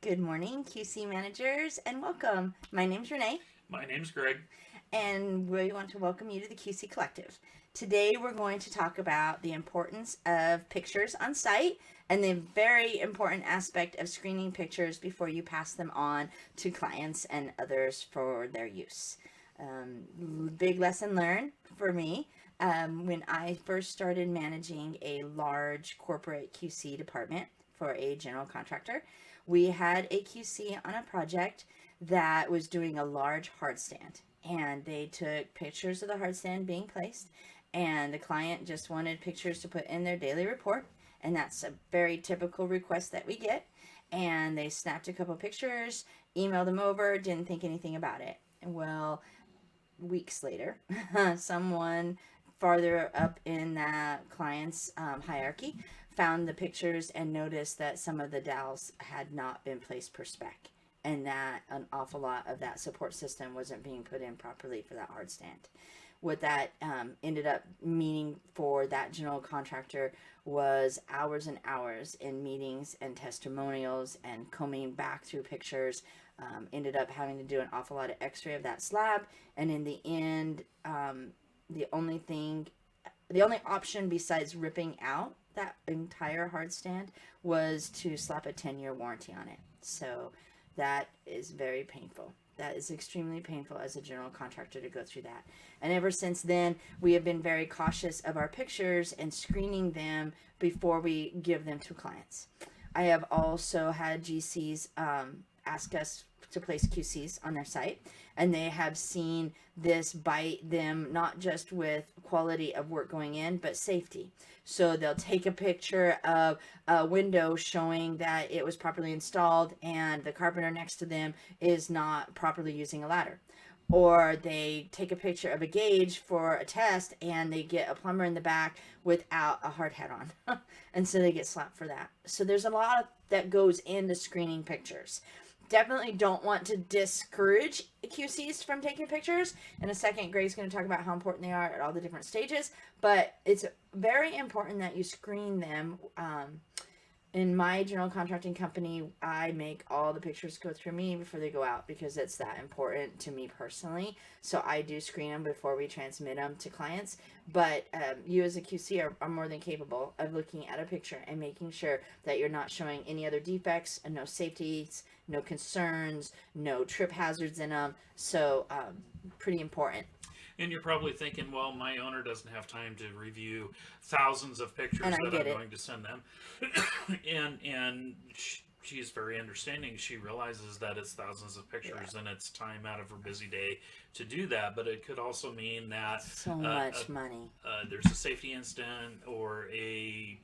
Good morning, QC managers, and welcome. My name's Renee, My name's Greg. and we want to welcome you to the QC Collective. Today, we're going to talk about the importance of pictures on site and the very important aspect of screening pictures before you pass them on to clients and others for their use. Big lesson learned for me. When I first started managing a large corporate QC department for a general contractor, we had a QC on a project that was doing a large hard stand. And they took pictures of the hard stand being placed, and the client just wanted pictures to put in their daily report. And that's a very typical request that we get. And they snapped a couple pictures, emailed them over, didn't think anything about it. Well, weeks later, someone farther up in that client's hierarchy found the pictures and noticed that some of the dowels had not been placed per spec, and that an awful lot of that support system wasn't being put in properly for that hard stand. What that ended up meaning for that general contractor was hours and hours in meetings and testimonials and combing back through pictures. Ended up having to do an awful lot of x-ray of that slab, and in the end, the only thing the only option besides ripping out that entire hard stand was to slap a 10-year warranty on it. So that is very painful. That is extremely painful as a general contractor to go through that. And ever since then, we have been very cautious of our pictures and screening them before we give them to clients. I have also had GCs ask us to place QCs on their site, and they have seen this bite them not just with quality of work going in, but safety. So they'll take a picture of a window showing that it was properly installed and the carpenter next to them is not properly using a ladder. Or they take a picture of a gauge for a test and they get a plumber in the back without a hard hat on. And so they get slapped for that. So there's a lot that goes into screening pictures. Definitely don't want to discourage QCs from taking pictures. In a second, Greg's going to talk about how important they are at all the different stages. But it's very important that you screen them. In my general contracting company, I make all the pictures go through me before they go out because it's that important to me personally. So I do screen them before we transmit them to clients. But you as a QC are more than capable of looking at a picture and making sure that you're not showing any other defects and no safeties, no concerns, no trip hazards in them. So pretty important. And you're probably thinking, well, my owner doesn't have time to review thousands of pictures And I that get I'm it. going to send them. She's very understanding. She realizes that it's thousands of pictures Yeah. and it's time out of her busy day to do that. But it could also mean that So much money. there's a safety incident or a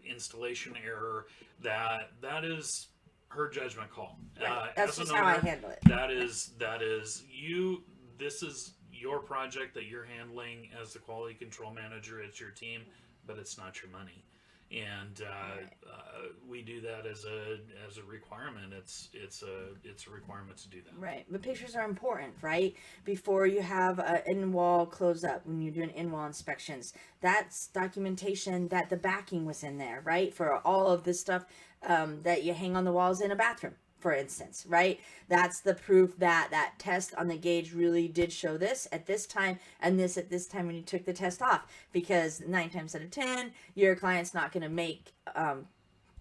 installation error that is her judgment call. Right. That's As an just how I owner, handle it. that is you. This is your project that you're handling as the quality control manager. It's your team, but it's not your money. And Right. we do that as a requirement. It's a requirement to do that. Right, but pictures are important, right? Before you have an in-wall close up, when you're doing in-wall inspections, that's documentation that the backing was in there, right? For all of this stuff that you hang on the walls in a bathroom, for instance, right? That's the proof that that test on the gauge really did show this at this time and this at this time when you took the test off. Because 9 times out of 10, your client's not going to make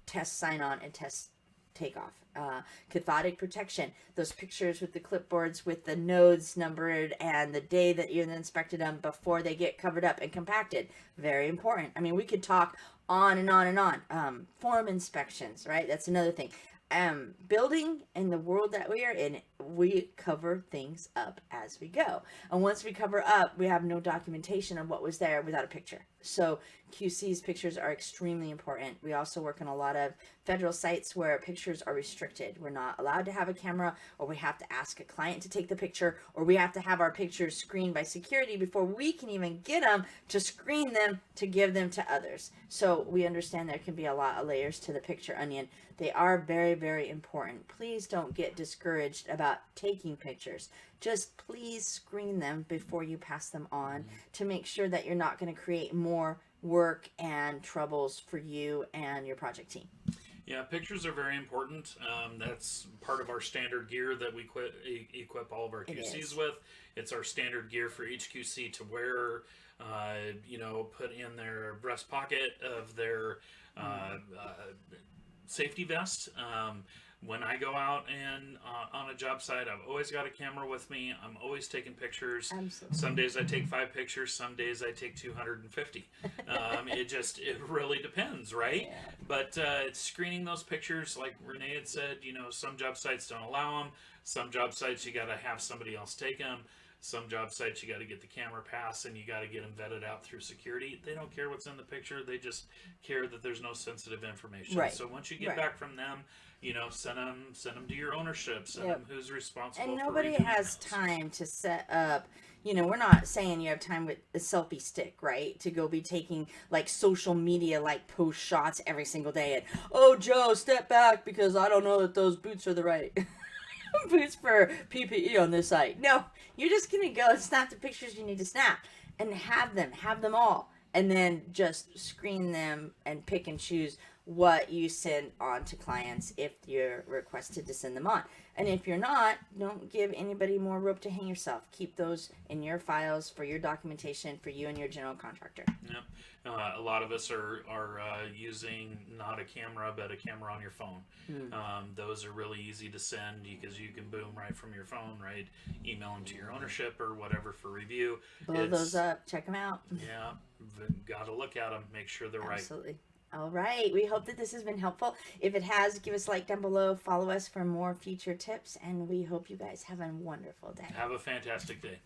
test sign on and test takeoff. Cathodic protection, those pictures with the clipboards with the nodes numbered and the day that you inspected them before they get covered up and compacted. Very important. I mean, we could talk on and on and on. Form inspections, right? That's another thing. Building in the world that we are in, we cover things up as we go. And once we cover up, we have no documentation of what was there without a picture. So QC's pictures are extremely important. We also work on a lot of federal sites where pictures are restricted. We're not allowed to have a camera, or we have to ask a client to take the picture, or we have to have our pictures screened by security before we can even get them to screen them to give them to others. So we understand there can be a lot of layers to the picture onion. They are very, very important. Please don't get discouraged about taking pictures. Just please screen them before you pass them on to make sure that you're not going to create more work and troubles for you and your project team. Yeah, pictures are very important. That's part of our standard gear that we equip all of our It QCs is. with. It's our standard gear for each QC to wear. Put in their breast pocket of their safety vest. When I go out and on a job site, I've always got a camera with me. I'm always taking pictures. Absolutely. Some days I take 5 pictures. Some days I take 250. It really depends, right? Yeah. But screening those pictures, like Renee had said, some job sites don't allow them. Some job sites you got to have somebody else take them. Some job sites you got to get the camera pass and you got to get them vetted out through security. They don't care what's in the picture. They just care that there's no sensitive information. Right. So once you get Right. back from them, send them to your ownership. Send Yep. them who's responsible. And for nobody reviewing has those. time to set up. We're not saying you have time with a selfie stick, right? To go be taking like social media like post shots every single day. And oh, Joe, step back because I don't know that those boots are the right boots for PPE on this site. No, you're just gonna go and snap the pictures you need to snap and have them all, and then just screen them and pick and choose what you send on to clients if you're requested to send them on. And if you're not, don't give anybody more rope to hang yourself. Keep those in your files for your documentation for you and your general contractor. Yep. A lot of us are using not a camera, but a camera on your phone. Those are really easy to send because you can boom right from your phone, right? Email them to your ownership or whatever for review. Blow those up, check them out. Yeah, got to look at them, make sure they're right. Absolutely. All right. We hope that this has been helpful. If it has, give us a like down below. Follow us for more future tips. And we hope you guys have a wonderful day. Have a fantastic day.